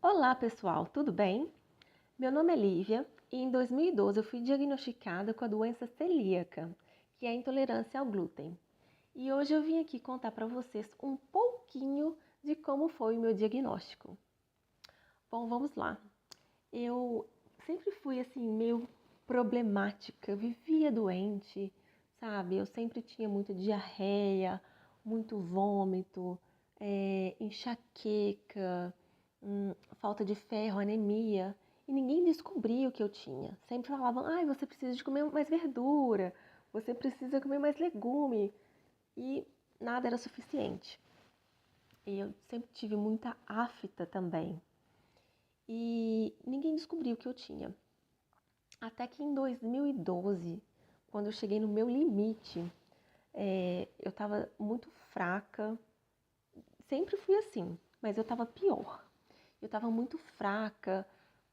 Olá pessoal, tudo bem? Meu nome é Lívia e em 2012 eu fui diagnosticada com a doença celíaca, que é a intolerância ao glúten. E hoje eu vim aqui contar para vocês um pouquinho de como foi o meu diagnóstico. Bom, vamos lá. Eu sempre fui assim meio problemática, vivia doente, sabe? Eu sempre tinha muita diarreia, muito vômito, enxaqueca, falta de ferro, anemia. E ninguém descobria o que eu tinha. Sempre falavam, ai, você precisa de comer mais verdura, você precisa comer mais legume. E nada era suficiente. E eu sempre tive muita afta também. E ninguém descobriu o que eu tinha. Até que em 2012, quando eu cheguei no meu limite, eu estava muito fraca. Sempre fui assim, mas eu estava pior. Eu estava muito fraca,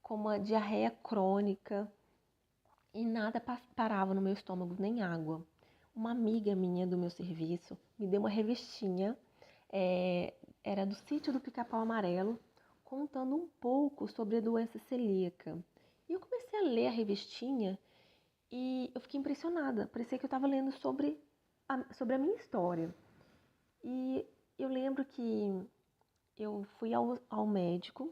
com uma diarreia crônica e nada parava no meu estômago, nem água. Uma amiga minha do meu serviço me deu uma revistinha, era do Sítio do Pica-Pau Amarelo, contando um pouco sobre a doença celíaca. E eu comecei a ler a revistinha e eu fiquei impressionada. Parecia que eu estava lendo sobre a minha história. E eu lembro que eu fui ao médico,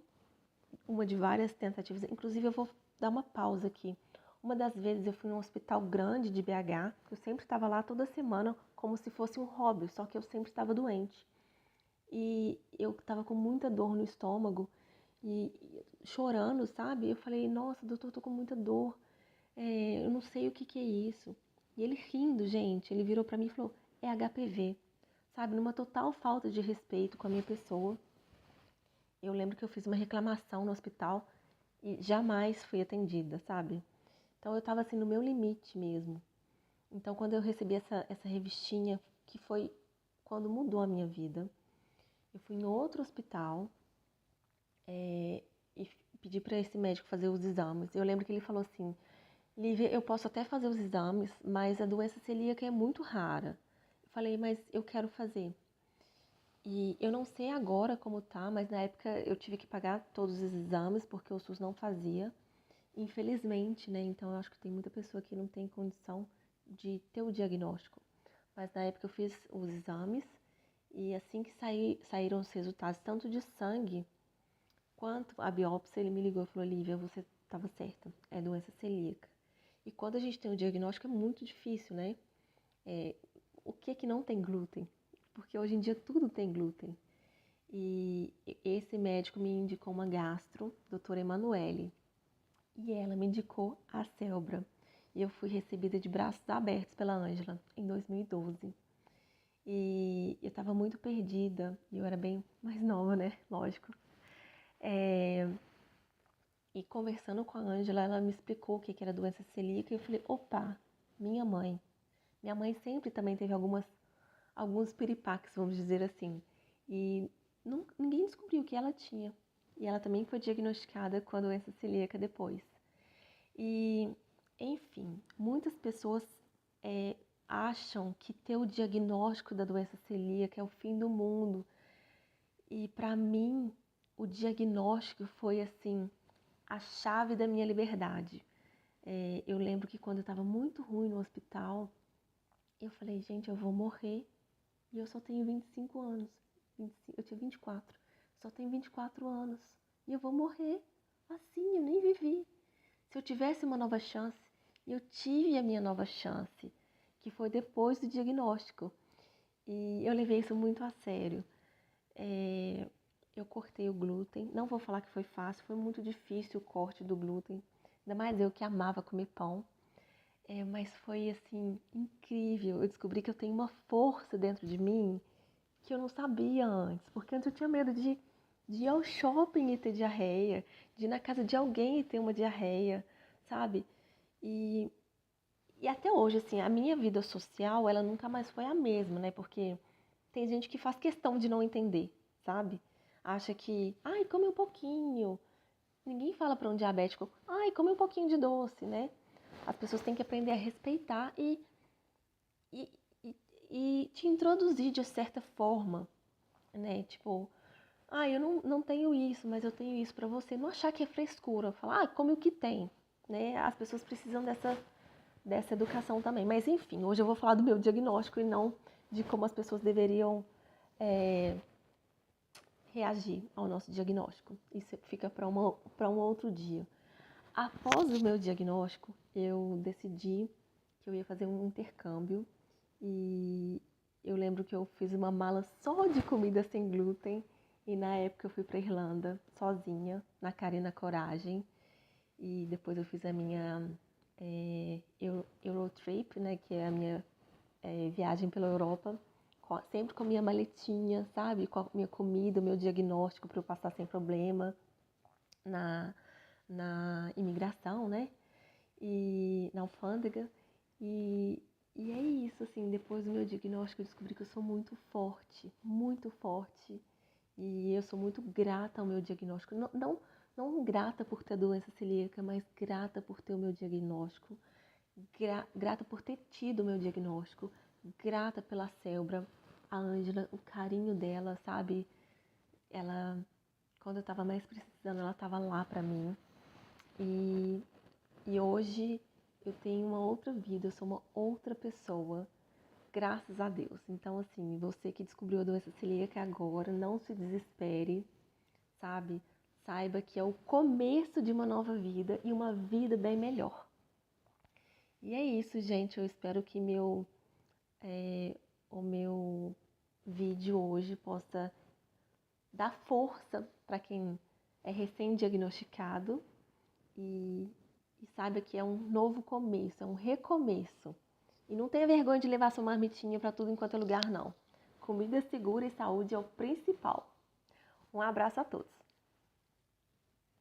uma de várias tentativas. Inclusive, eu vou dar uma pausa aqui. Uma das vezes eu fui num hospital grande de BH, eu sempre estava lá toda semana, como se fosse um hobby, só que eu sempre estava doente. E eu estava com muita dor no estômago e chorando, sabe? Eu falei, nossa, doutor, tô com muita dor, eu não sei o que que é isso. E ele rindo, gente, ele virou para mim e falou, é HPV, sabe? Numa total falta de respeito com a minha pessoa. Eu lembro que eu fiz uma reclamação no hospital e jamais fui atendida, sabe? Então eu tava assim no meu limite mesmo. Então quando eu recebi essa revistinha, que foi quando mudou a minha vida, eu fui em outro hospital e pedi para esse médico fazer os exames. Eu lembro que ele falou assim, Lívia, eu posso até fazer os exames, mas a doença celíaca é muito rara. Eu falei, mas eu quero fazer. E eu não sei agora como tá, mas na época eu tive que pagar todos os exames porque o SUS não fazia. Infelizmente, né? Então eu acho que tem muita pessoa que não tem condição de ter o diagnóstico. Mas na época eu fiz os exames e assim que saíram os resultados, tanto de sangue quanto a biópsia, ele me ligou e falou, Lívia, você estava certa, é doença celíaca. E quando a gente tem o diagnóstico é muito difícil, né? O que é que não tem glúten? Porque hoje em dia tudo tem glúten. E esse médico me indicou uma gastro, doutora Emanuele, e ela me indicou a Celbra. E eu fui recebida de braços abertos pela Ângela em 2012. E eu estava muito perdida, e eu era bem mais nova, né? Lógico. E conversando com a Ângela, ela me explicou o que era doença celíaca, e eu falei, opa, minha mãe. Minha mãe sempre também teve alguns piripaques, vamos dizer assim. E ninguém descobriu o que ela tinha. E ela também foi diagnosticada com a doença celíaca depois. E, enfim, muitas pessoas acham que ter o diagnóstico da doença celíaca é o fim do mundo. E para mim, o diagnóstico foi assim, a chave da minha liberdade. Eu lembro que quando eu estava muito ruim no hospital, eu falei, gente, eu vou morrer e eu só tenho 25 anos. 25, eu tinha 24. Só tenho 24 anos. E eu vou morrer assim, eu nem vivi. Se eu tivesse uma nova chance, eu tive a minha nova chance, que foi depois do diagnóstico. E eu levei isso muito a sério. Eu cortei o glúten. Não vou falar que foi fácil, foi muito difícil o corte do glúten. Ainda mais eu que amava comer pão. Mas foi assim, incrível. Eu descobri que eu tenho uma força dentro de mim que eu não sabia antes. Porque antes eu tinha medo de ir ao shopping e ter diarreia, de ir na casa de alguém e ter uma diarreia, sabe? E, e até hoje, assim, a minha vida social, ela nunca mais foi a mesma, né? Porque tem gente que faz questão de não entender, sabe? Acha que, ai, come um pouquinho. Ninguém fala para um diabético, ai, come um pouquinho de doce, né? As pessoas têm que aprender a respeitar e, e te introduzir de certa forma, né? Tipo, eu não tenho isso, mas eu tenho isso pra você. Não achar que é frescura. Falar, come o que tem, né? As pessoas precisam dessa educação também. Mas enfim, hoje eu vou falar do meu diagnóstico e não de como as pessoas deveriam reagir ao nosso diagnóstico. Isso fica para um outro dia. Após o meu diagnóstico, eu decidi que eu ia fazer um intercâmbio e eu lembro que eu fiz uma mala só de comida sem glúten e na época eu fui para Irlanda sozinha, na cara e na coragem. E depois eu fiz a minha Eurotrip, né, que é a minha viagem pela Europa, sempre com a minha maletinha, sabe? Com a minha comida, o meu diagnóstico para eu passar sem problema na imigração, né? E na alfândega. E, e é isso, assim, depois do meu diagnóstico eu descobri que eu sou muito forte, muito forte. E eu sou muito grata ao meu diagnóstico. Não grata por ter doença celíaca, mas grata por ter o meu diagnóstico. Grata por ter tido o meu diagnóstico. Grata pela Selbra, a Ângela, o carinho dela, sabe? Ela, quando eu tava mais precisando, ela tava lá pra mim. E hoje eu tenho uma outra vida, eu sou uma outra pessoa, graças a Deus. Então, assim, você que descobriu a doença celíaca agora, não se desespere, sabe? Saiba que é o começo de uma nova vida e uma vida bem melhor. E é isso, gente. Eu espero que o meu vídeo hoje possa dar força para quem é recém-diagnosticado e saiba que é um novo começo, é um recomeço. E não tenha vergonha de levar sua marmitinha para tudo enquanto é lugar, não. Comida segura e saúde é o principal. Um abraço a todos.